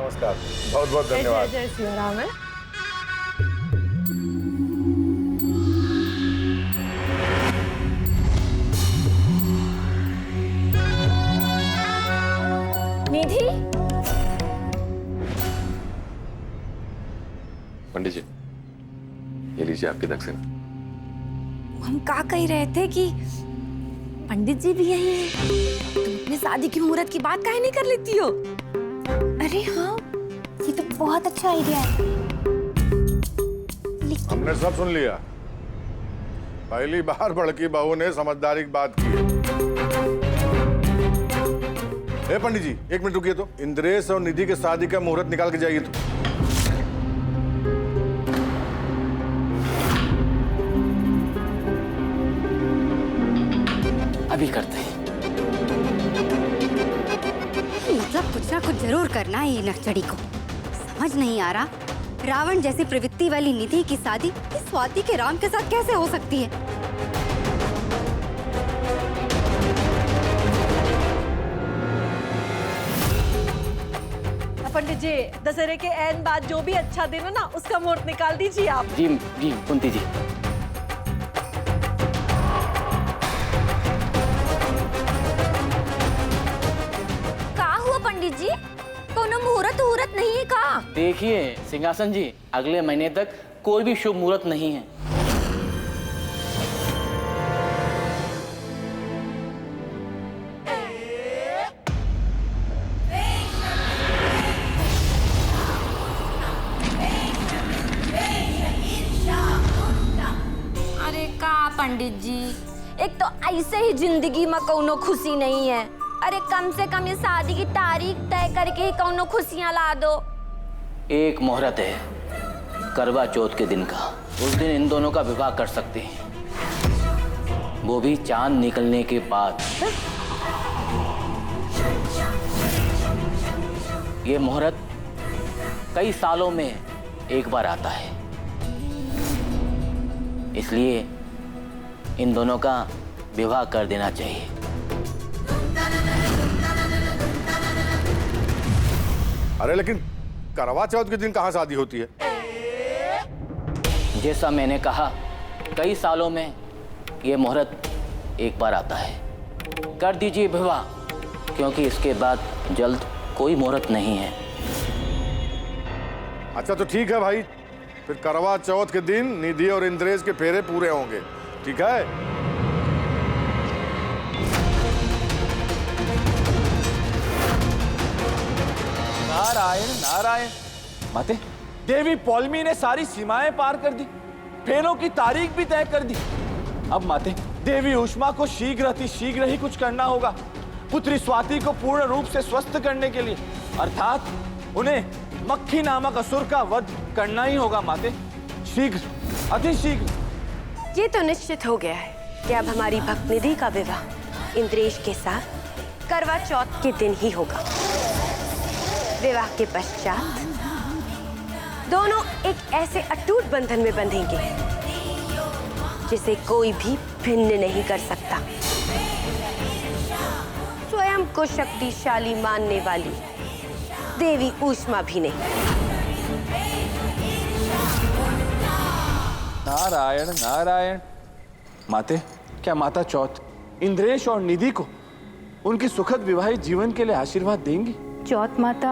नमस्कार, बहुत बहुत धन्यवाद। जय श्री राम। निधि, पंडित जी, ये लीजिए आपकी दक्षिणा। हम का कह रहे थे कि पंडित जी भी यही हैं। तुम अपने शादी की मुहूर्त की बात काहे नहीं कर लेती हो? अरे हाँ, ये तो बहुत अच्छा आइडिया है। हमने सब सुन लिया। पहली बार बड़की बहू ने समझदारी की बात की है। पंडित जी, एक मिनट रुकिए तो। इंद्रेश और निधि के शादी का मुहूर्त निकाल के जाइए तो। अभी करते हैं। मतलब कुछ ना कुछ जरूर करना है ये नक्चड़ी को। समझ नहीं आ रहा, रावण जैसी प्रवृत्ति वाली निधि की शादी इस स्वाति के राम के साथ कैसे हो सकती है? पंडित जी, दशहरे के एन बाद जो भी अच्छा दिन है ना, उसका मुहूर्त निकाल दीजिए आप। जी जी कुंती जी। का हुआ पंडित जी? कोनो मुहूर्त नहीं है का? देखिए सिंहासन जी, अगले महीने तक कोई भी शुभ मुहूर्त नहीं है। अरे का पंडित जी, एक तो ऐसे ही जिंदगी में कोनो खुशी नहीं है। अरे कम से कम ये शादी की तारीख तय करके ही कोनो खुशियां ला दो। एक मुहूर्त है करवा चौथ के दिन का, उस दिन इन दोनों का विवाह कर सकते हैं, वो भी चांद निकलने के बाद। ये मुहूर्त कई सालों में एक बार आता है, इसलिए इन दोनों का विवाह कर देना चाहिए। अरे लेकिन करवा चौथ के दिन कहाँ शादी होती है? जैसा मैंने कहा, कई सालों में ये मुहूर्त एक बार आता है। कर दीजिए विवाह, क्योंकि इसके बाद जल्द कोई मुहूर्त नहीं है। अच्छा तो ठीक है भाई, फिर करवा चौथ के दिन निधि और इंद्रेश के फेरे पूरे होंगे, ठीक है? नारायण नारायण। माते, देवी पौलमी ने सारी सीमाएं पार कर दी, फेरों की तारीख भी तय कर दी। अब माते, देवी उष्मा को शीघ्र ही कुछ करना होगा, पुत्री स्वाति को पूर्ण रूप से स्वस्थ करने के लिए, अर्थात उन्हें मक्खी नामक असुर का वध करना ही होगा माते, शीघ्र, अति शीघ्र। ये तो निश्चित हो गया है कि अब हमारी भक्त निधि का विवाह इंद्रेश के साथ करवा चौथ के दिन ही होगा। विवाह के पश्चात दोनों एक ऐसे अटूट बंधन में बंधेंगे जिसे कोई भी भिन्न नहीं कर सकता। स्वयं को शक्तिशाली मानने वाली देवी ऊष्मा भी नहीं। नारायण नारायण। माते, क्या माता चौथ इंद्रेश और निधि को उनके सुखद विवाहित जीवन के लिए आशीर्वाद देंगी? चौथ माता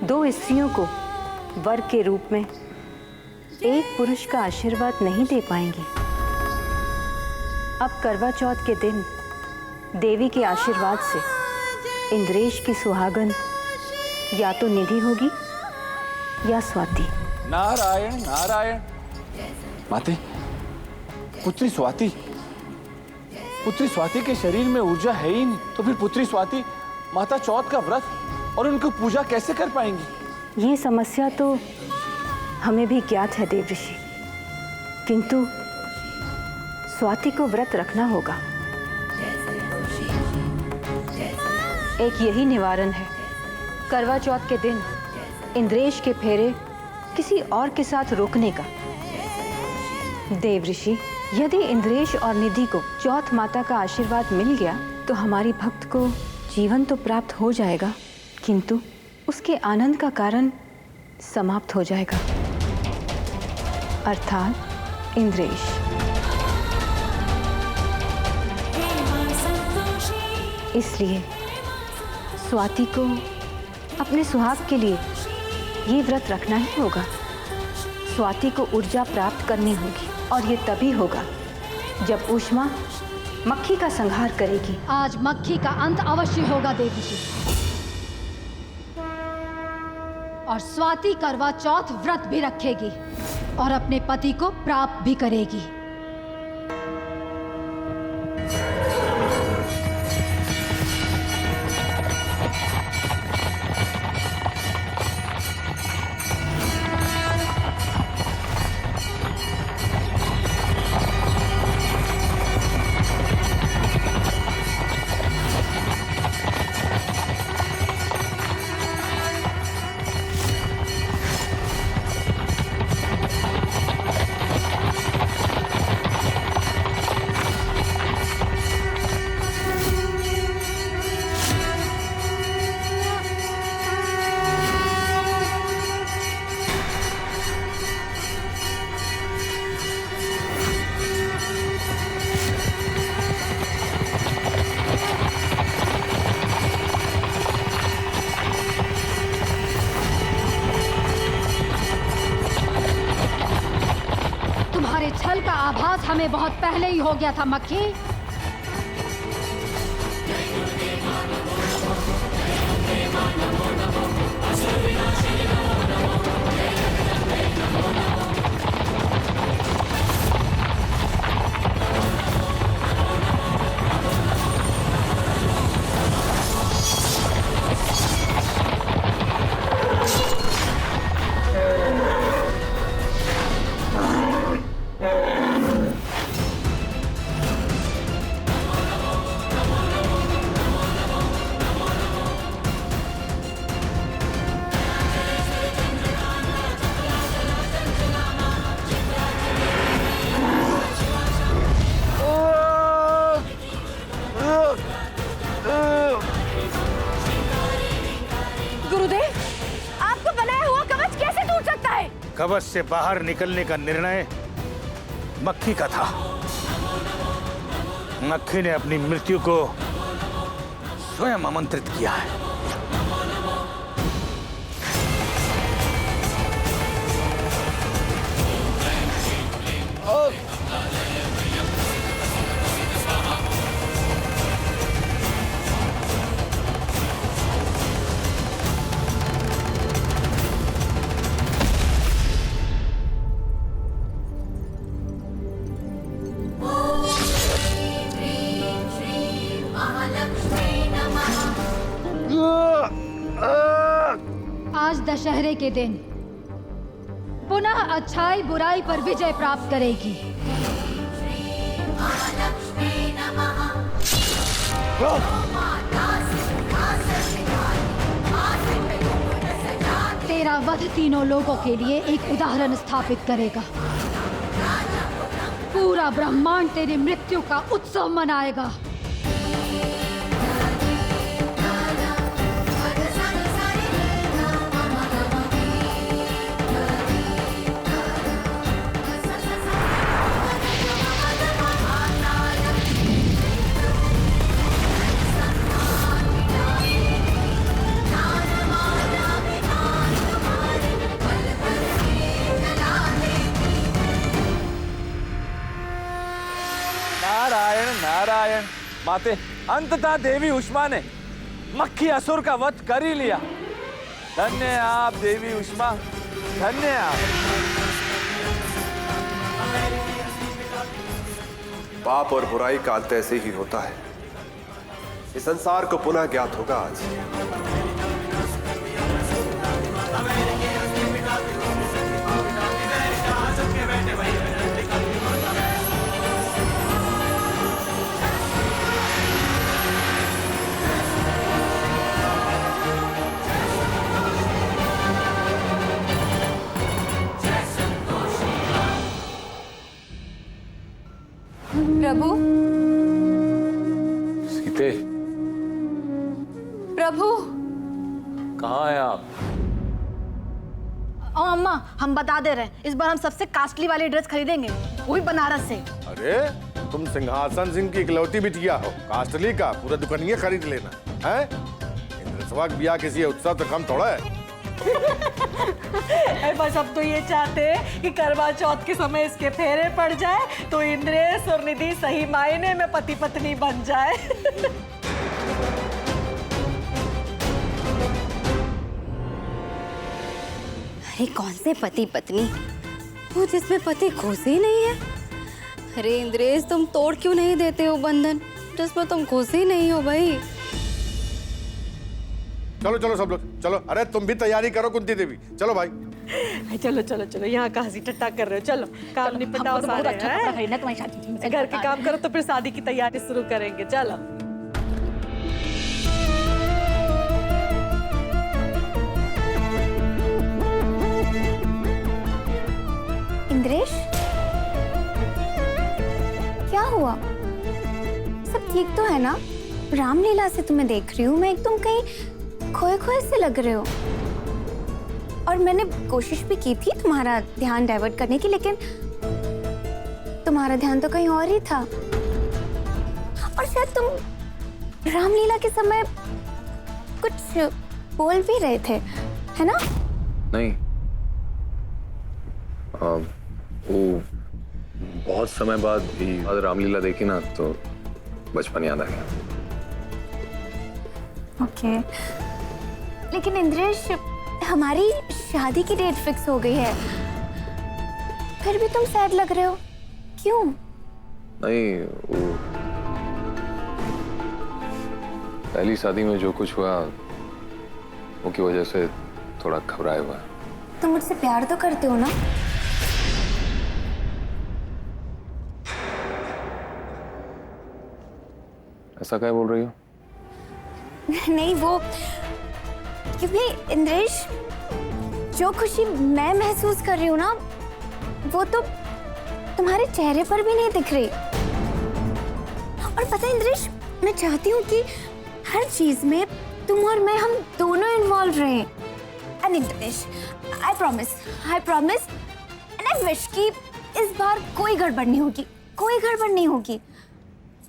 दो स्त्रियों को वर के रूप में एक पुरुष का आशीर्वाद नहीं दे पाएंगी। अब करवा चौथ के दिन देवी के आशीर्वाद से इंद्रेश की सुहागन या तो निधि होगी या स्वाति। नारायण नारायण। माते, पुत्री स्वाति के शरीर में ऊर्जा है ही नहीं, तो फिर पुत्री स्वाति माता चौथ का व्रत और उनको पूजा कैसे कर पाएंगी? ये समस्या तो हमें भी ज्ञात है देव ऋषि, किंतु स्वाति को व्रत रखना होगा। एक यही निवारण है, करवा चौथ के दिन इंद्रेश के फेरे किसी और के साथ रोकने का। देव ऋषि, यदि इंद्रेश और निधि को चौथ माता का आशीर्वाद मिल गया तो हमारी भक्त को जीवन तो प्राप्त हो जाएगा, किंतु उसके आनंद का कारण समाप्त हो जाएगा, अर्थात इंद्रेश। इसलिए स्वाति को अपने सुहाग के लिए ये व्रत रखना ही होगा। स्वाति को ऊर्जा प्राप्त करनी होगी और ये तभी होगा जब ऊष्मा मक्खी का संहार करेगी। आज मक्खी का अंत अवश्य होगा देवी जी, और स्वाति करवा चौथ व्रत भी रखेगी और अपने पति को प्राप्त भी करेगी। छल का आभास हमें बहुत पहले ही हो गया था मक्खी। कवच से बाहर निकलने का निर्णय मक्खी का था। मक्खी ने अपनी मृत्यु को स्वयं आमंत्रित किया है। आज दशहरे के दिन पुनः अच्छाई बुराई पर विजय प्राप्त करेगी। तेरा वध तीनों लोगों के लिए एक उदाहरण स्थापित करेगा। पूरा ब्रह्मांड तेरी मृत्यु का उत्सव मनाएगा। नारायण नारायण। माते, अंततः देवी उष्मा ने मक्खी असुर का वध कर ही लिया। धन्य आप देवी उष्मा, धन्य आप। पाप और बुराई का अंत ऐसे ही होता है। इस संसार को पुनः ज्ञात होगा आज। प्रभु, सीते, प्रभु, कहाँ हैं आप? और अम्मा हम बता दे रहे हैं, इस बार हम सबसे कास्टली वाली ड्रेस खरीदेंगे, वो भी बनारस से। अरे तुम सिंहासन सिंह की इकलौती बिटिया हो, कास्टली का पूरा दुकानिए खरीद लेना है। इंद्रस्वा का ब्याह किसी उत्सव तो कम थोड़ा है। बस अब तो ये चाहते हैं कि करवा चौथ के समय इसके फेरे पड़ जाए तो इंद्रेश और निधि सही मायने में पति पत्नी बन जाए। अरे कौन से पति पत्नी, वो जिसमें पति खुश ही नहीं है। अरे इंद्रेश तुम तोड़ क्यों नहीं देते हो बंधन जिसमें तुम खुश ही नहीं हो भाई। चलो चलो सब लोग चलो। अरे तुम भी तैयारी करो कुंती देवी, चलो भाई। चलो चलो चलो, यहाँ का हंसी टट्टा कर रहे हो, चलो काम निपटाओ सारे, अच्छा कपड़ा खरीदना तुम्हारी शादी में। घर के काम करो तो फिर शादी की तैयारी शुरू करेंगे। चलो इंद्रेश, क्या हुआ? सब ठीक तो है ना? रामलीला से तुम्हें देख रही हूँ मैं, एकदम कहीं खोए खोए से लग रहे हो। और मैंने कोशिश भी की थी तुम्हारा ध्यान डाइवर्ट करने की, लेकिन तुम्हारा ध्यान तो कहीं और ही था। और शायद तुम रामलीला के समय कुछ बोल भी रहे थे, है ना? नहीं, वो बहुत समय बाद भी रामलीला देखी ना तो बचपन याद आ गया। ओके, लेकिन इंद्रेश हमारी शादी की डेट फिक्स हो गई है, फिर भी तुम सैड लग रहे हो, क्यों? नहीं, वो पहली शादी में जो कुछ हुआ उसकी वजह से थोड़ा घबराया हुआ। तुम मुझसे प्यार तो करते हो ना? ऐसा क्या बोल रही हो? नहीं, वो क्योंकि इंद्रेश जो खुशी मैं महसूस कर रही हूँ ना, वो तो तुम्हारे चेहरे पर भी नहीं दिख रही। और पता है इंद्रेश, मैं चाहती हूँ कि हर चीज में तुम और मैं, हम दोनों इन्वॉल्व रहें। And Indresh, I promise and I wish कि इस बार कोई गड़बड़ नहीं होगी, कोई गड़बड़ नहीं होगी,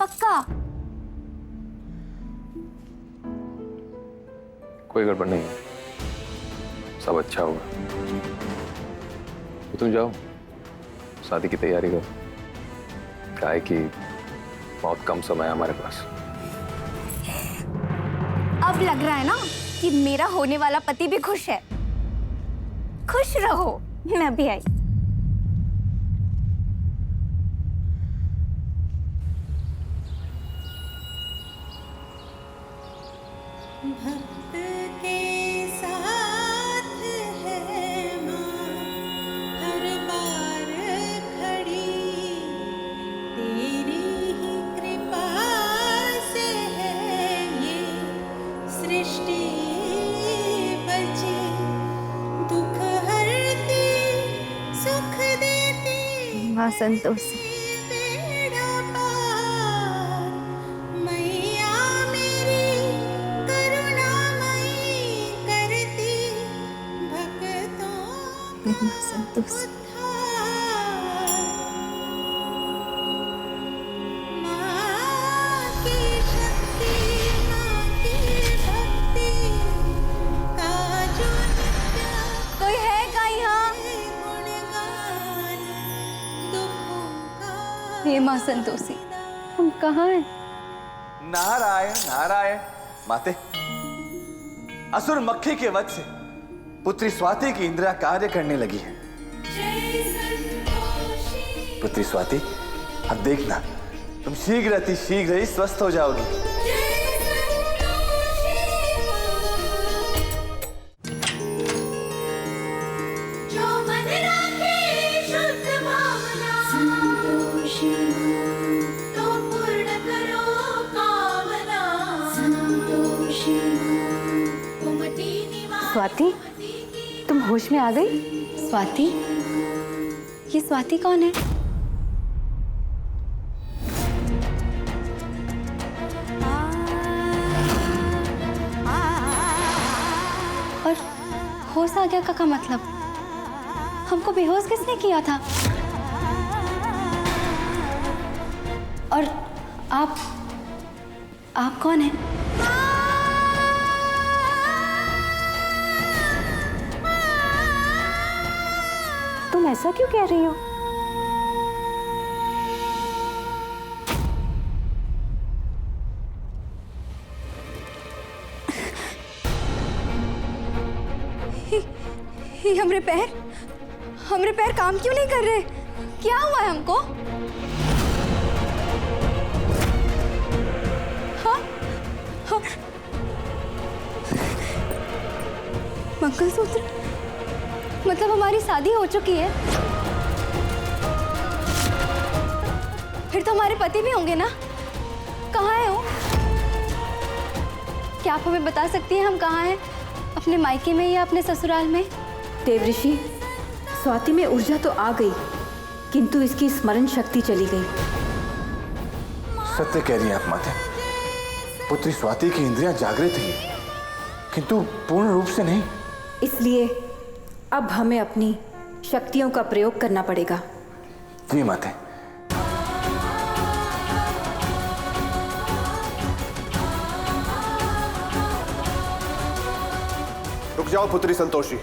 पक्का। कोई गड़बड़ नहीं है, सब अच्छा होगा। तो तुम जाओ शादी की तैयारी करो, क्या है कि बहुत कम समय है हमारे पास। अब लग रहा है ना कि मेरा होने वाला पति भी खुश है। खुश रहो, मैं भी आई। संतोषी, संतोषी। कोई है क्या यहाँ? हे माँ संतोषी, हम कहाँ हैं? नारायण नारायण। माते, असुर मक्खी के वध से पुत्री स्वाति की इंद्रियां कार्य करने लगी है। पुत्री स्वाति, अब देखना तुम शीघ्र ही स्वस्थ हो जाओगी। स्वाति, तुम होश में आ गई? स्वाति? ये स्वाति कौन है? और होश आ गया का मतलब? हमको बेहोश किसने किया था? और आप कौन हैं? तुम ऐसा क्यों कह रही हो? हमरे पैर काम क्यों नहीं कर रहे? क्या हुआ है हमको? हाँ? मंगलसूत्र, मतलब हमारी शादी हो चुकी है? फिर तो हमारे पति भी होंगे ना? कहाँ है वो? क्या आप हमें बता सकती हैं हम कहाँ हैं? अपने मायके में या अपने ससुराल में? देवऋषि, स्वाति में ऊर्जा तो आ गई, किंतु इसकी स्मरण शक्ति चली गई। सत्य कह रही हैं आप माते। पुत्री स्वाति की इंद्रियां जागृत ही, किंतु पूर्ण रूप से नहीं। इसलिए अब हमें अपनी शक्तियों का प्रयोग करना पड़ेगा। जी माते। रुक जाओ पुत्री संतोषी,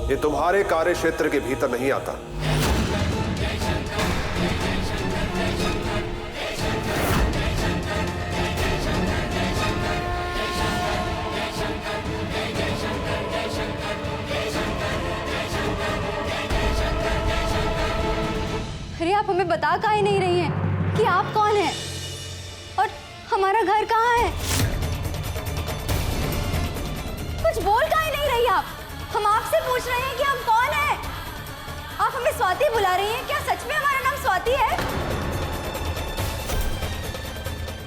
ये तुम्हारे कार्य क्षेत्र के भीतर नहीं आता। अरे आप हमें बता काहे नहीं रही हैं कि आप कौन हैं और हमारा घर कहाँ है? कुछ बोल काहे नहीं रही आप? हम आपसे पूछ रहे हैं कि हम कौन हैं? आप हमें स्वाति बुला रही हैं? क्या सच में हमारा नाम स्वाति है?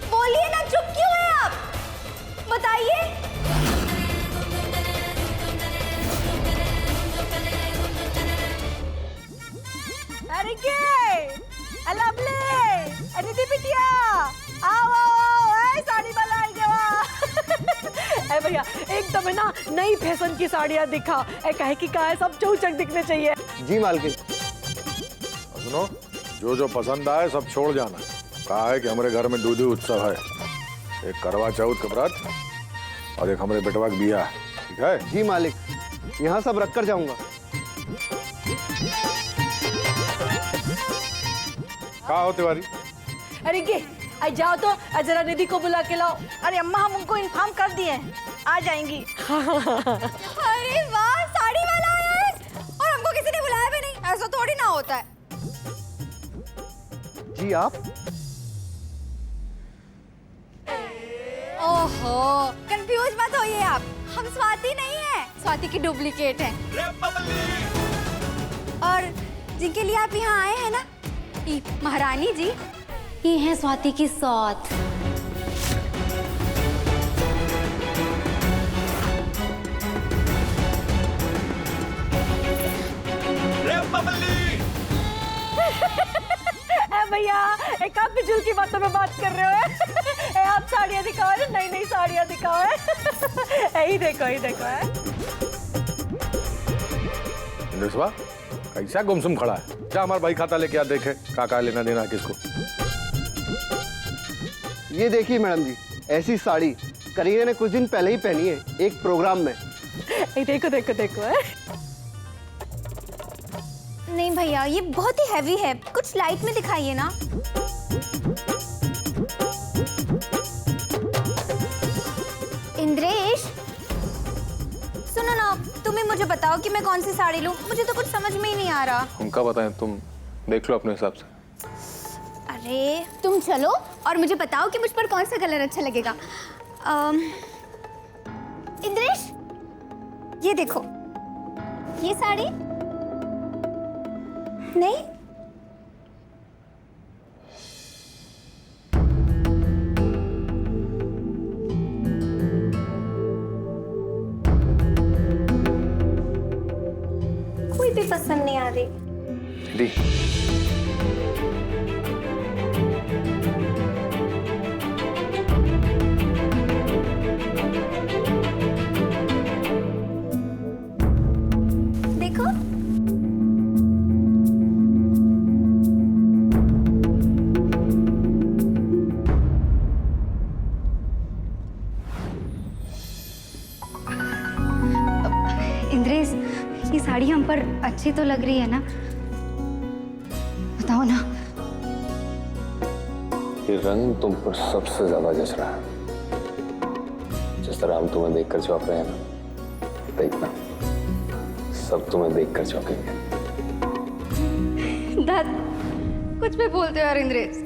बोलिए ना, चुप क्यों हैं आप? बताइए। अरे के लवली, अनिधि बिटिया, आओ ए साड़ी वाला आई गया। ए भैया एकदम है ना नई फैशन की साड़ियाँ दिखा। ए कहे कि का है सब चौचक दिखने चाहिए। जी मालकिन। सुनो, जो जो पसंद आए सब छोड़ जाना। कहा है कि हमारे घर में दूधी उत्सव है, एक करवा चौथ का व्रत और एक हमारे बेटवा का बिया। ठीक है? जी मालिक, यहाँ सब रख कर जाऊंगा। कहा हो तिवारी? अरे के आज जाओ तो जरा निधि को बुला के लाओ। अरे अम्मा हम उनको इन्फॉर्म कर दिए, आ जाएंगी। अरे वाह, साड़ी वाला आया है और हमको किसी ने बुलाया भी नहीं। ऐसा थोड़ी ना होता है। जी आप? ओहो, कंफ्यूज मत होइए आप। हम स्वाति नहीं है, स्वाति की डुप्लीकेट है। और जिनके लिए आप यहाँ आए हैं ना, ये महारानी जी, ये हैं स्वाति की सौत। भैया एक आप बिजुल की बातों में बात कर रहे हो। ए आप साड़ियाँ दिखाओ, नई नई साड़ियाँ दिखाओ। यही देखो, यही देखो है। कैसा गुमसुम खड़ा है? क्या हमारा भाई खाता लेके आ, देखे काका लेना देना किसको। ये देखिए मैडम जी, ऐसी साड़ी करीना ने कुछ दिन पहले ही पहनी है एक प्रोग्राम में। देखो देखो देखो है। नहीं भैया, ये बहुत ही हैवी है, कुछ लाइट में दिखाइए ना। इंद्रेश, सुनो ना, तुम ही मुझे बताओ कि मैं कौन सी साड़ी लूं। मुझे तो कुछ समझ में ही नहीं आ रहा। उनका बताएं, तुम देख लो अपने हिसाब से। अरे तुम चलो और मुझे बताओ कि मुझ पर कौन सा कलर अच्छा लगेगा। इंद्रेश, ये देखो, ये साड़ी नहीं? कोई भी पसंद नहीं आ रही। इंद्रेश, ये साड़ी हम पर अच्छी तो लग रही है ना? बताओ ना। ये रंग तुम पर सबसे ज्यादा जच रहा है। जिस तरह हम तुम्हें देखकर चौंक रहे हैं ना, देखना सब तुम्हें देखकर चौंकेंगे। दाद, कुछ भी बोलते हो यार इंद्रेश।